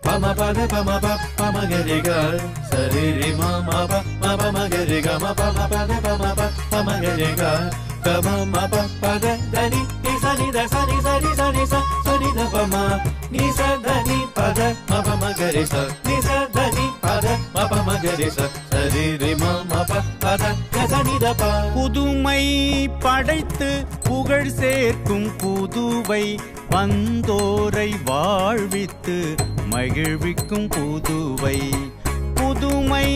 Pama pada pama pa pama gari ga sari ri ma ma pa ma pa ma gari ga ma pa ma pada pama pa pama gari ga ga ma ma pa pada da ni sa ni da sa ni sa ni sa ni sa sa ni da pa ma ni sa da ni pada ma pa ma gari sa ni sa da ni pada ma pa ma gari sa sari ri ma ma pa pada ga sa ni da pa. புதுமை படைத்து புகழ் சேர்க்கும் புதுவை வந்தோரை வாழ்வித்து மகிழ்விக்கும் புதுவை. புதுமை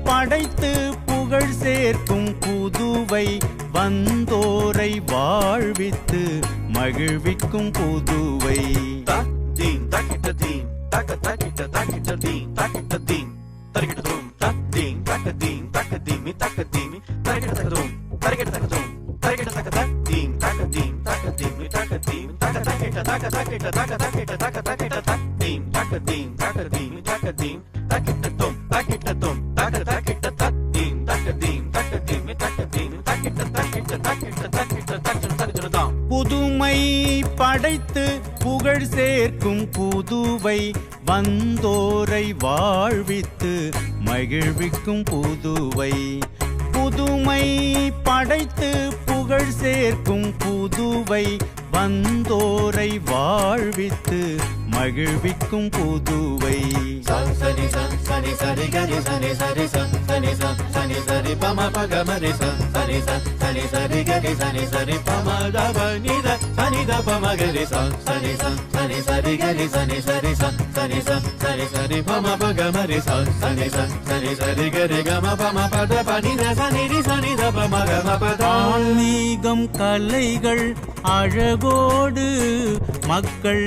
படைத்து புகழ் சேர்க்கும் Puduvai வந்தோரை வாழ்வித்து மகிழ்விக்கும் Puduvai. Din takita din taka takita takita din takita din tarikita dum tak din taka din taka din mi taka din mi tarikita dum tarikita dum tarikita taka din taka din taka din mi taka din taka takita taka takita taka takita taka takita tak din taka din mi taka din takita dum taka takita tak din taka din mi taka din takita takita takita dum. புதுமை படைத்து புகழ் சேர்க்கும் புதுவை வந்தோரை வாழ்வித்து மகிழ்விக்கும் புதுவை. புதுமை படைத்து புகழ் சேர்க்கும் Puduvai வந்தோரை வாழ்வித்து மகிழ்விக்கும் Puduvai. Sani sani sani gari sani sani sani sani sani pama paga mari sani sani sani gari sani sani pama da ba ni da sani da pama gari sani sani sani gari sani sani sani sani sani pama paga mari sani sani sani gari gama pama pada pa ni da sani ri sani da pama gama pada. ஆன்மீகம் கலைகள் அழகோடு மக்கள்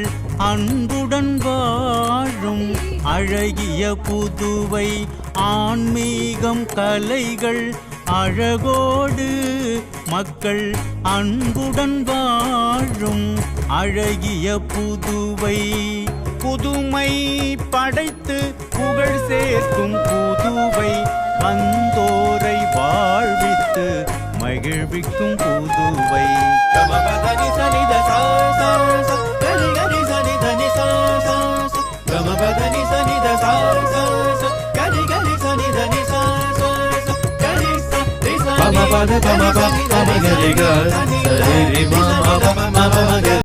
அன்புடன் வாழும் அழகிய புதுவை. ஆன்மீகம் கலைகள் அழகோடு மக்கள் அன்புடன் வாழும் அழகிய புதுவை. புதுமை படைத்து புகழ் சேர்க்கும் Puduvai வந்தோரை வாழ்வித்து மகிழ்விக்கும் Puduvai. Pama pada pama pa pama gari ga